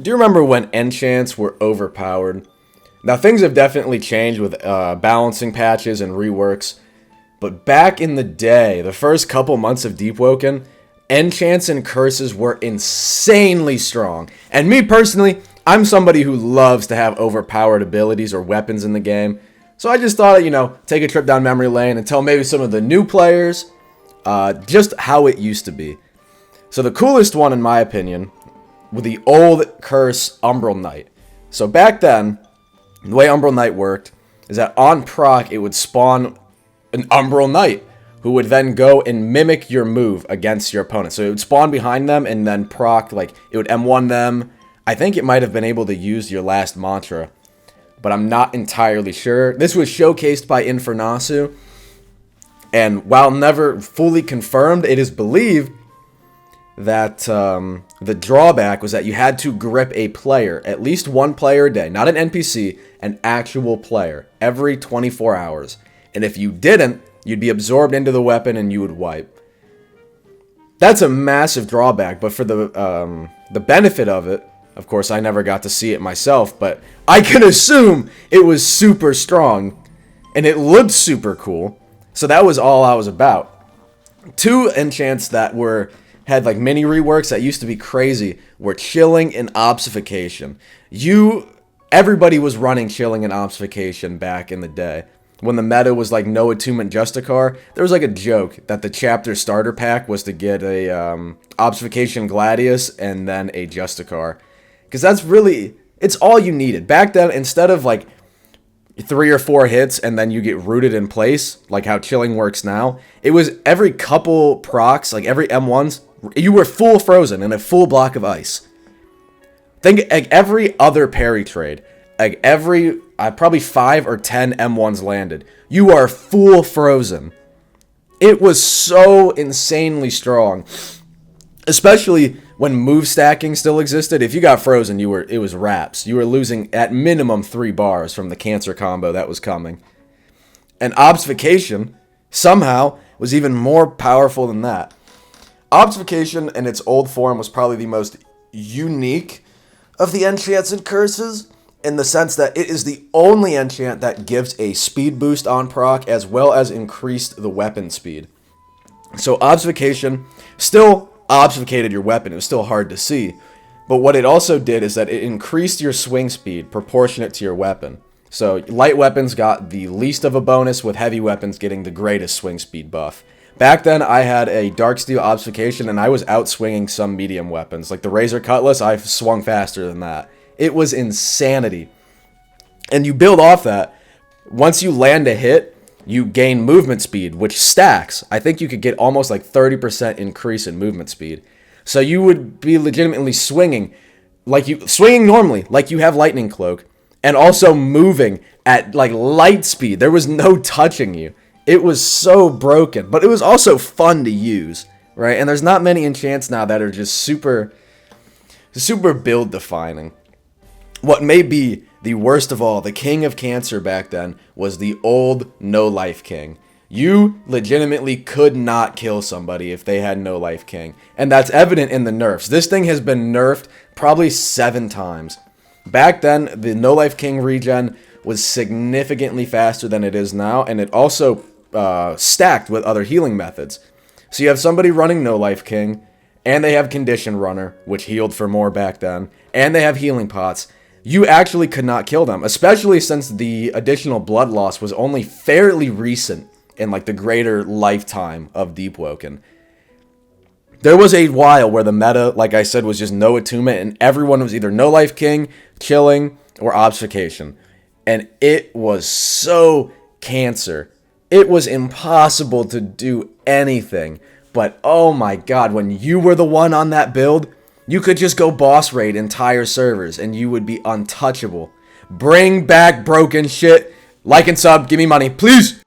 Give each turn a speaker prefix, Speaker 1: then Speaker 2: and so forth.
Speaker 1: Do you remember when enchants were overpowered? Now, things have definitely changed with balancing patches and reworks, but back in the day, the first couple months of Deepwoken, enchants and curses were insanely strong. And me personally, I'm somebody who loves to have overpowered abilities or weapons in the game. So I just thought, take a trip down memory lane and tell maybe some of the new players just how it used to be. So the coolest one, in my opinion, with the old curse Umbral Knight. So back then, the way Umbral Knight worked is that on proc, it would spawn an Umbral Knight, who would then go and mimic your move against your opponent. So it would spawn behind them and then proc, like, it would M1 them. I think it might have been able to use your last mantra, but I'm not entirely sure. This was showcased by Infernasu, and while never fully confirmed, it is believed that the drawback was that you had to grip a player, at least one player a day, not an NPC, an actual player, every 24 hours. And if you didn't, you'd be absorbed into the weapon and you would wipe. That's a massive drawback, but for the benefit of it, of course, I never got to see it myself, but I can assume it was super strong, and it looked super cool, so that was all I was about. Two enchants that had like mini reworks that used to be crazy were chilling and obfuscation. Everybody was running chilling and obfuscation back in the day. When the meta was like no attunement Justicar, there was like a joke that the chapter starter pack was to get a obfuscation Gladius and then a Justicar. Because it's all you needed. Back then, instead of like 3 or 4 hits and then you get rooted in place, like how chilling works now, it was every couple procs, like every M1s, you were full frozen in a full block of ice. Think like every other parry trade, like every probably 5 or 10 M1s landed, you are full frozen. It was so insanely strong, especially when move stacking still existed. If you got frozen, it was wraps. You were losing at minimum 3 bars from the cancer combo that was coming. And obfuscation somehow was even more powerful than that. Obfuscation in its old form was probably the most unique of the enchants and curses, in the sense that it is the only enchant that gives a speed boost on proc as well as increased the weapon speed. So obfuscation still obfuscated your weapon. It was still hard to see, but what it also did is that it increased your swing speed proportionate to your weapon. So light weapons got the least of a bonus, with heavy weapons getting the greatest swing speed buff. Back then, I had a Darksteel obfuscation, and I was outswinging some medium weapons. Like the Razor Cutlass, I swung faster than that. It was insanity. And you build off that. Once you land a hit, you gain movement speed, which stacks. I think you could get almost like 30% increase in movement speed. So you would be legitimately swinging normally, like you have Lightning Cloak, and also moving at like light speed. There was no touching you. It was so broken, but it was also fun to use, right? And there's not many enchants now that are just super build defining. What may be the worst of all, the king of cancer back then, was the old no-life king. You legitimately could not kill somebody if they had no-life king. And that's evident in the nerfs. This thing has been nerfed probably 7 times. Back then, the no-life king regen was significantly faster than it is now, and it also stacked with other healing methods. So you have somebody running no-life king, and they have condition runner, which healed for more back then, and they have healing pots. You actually could not kill them, especially since the additional blood loss was only fairly recent in like the greater lifetime of Deepwoken. There was a while where the meta, like I said, was just no attunement, and everyone was either no life king, chilling, or obfuscation. And it was so cancer. It was impossible to do anything. But oh my god, when you were the one on that build, you could just go boss raid entire servers and you would be untouchable. Bring back broken shit. Like and sub, give me money, please.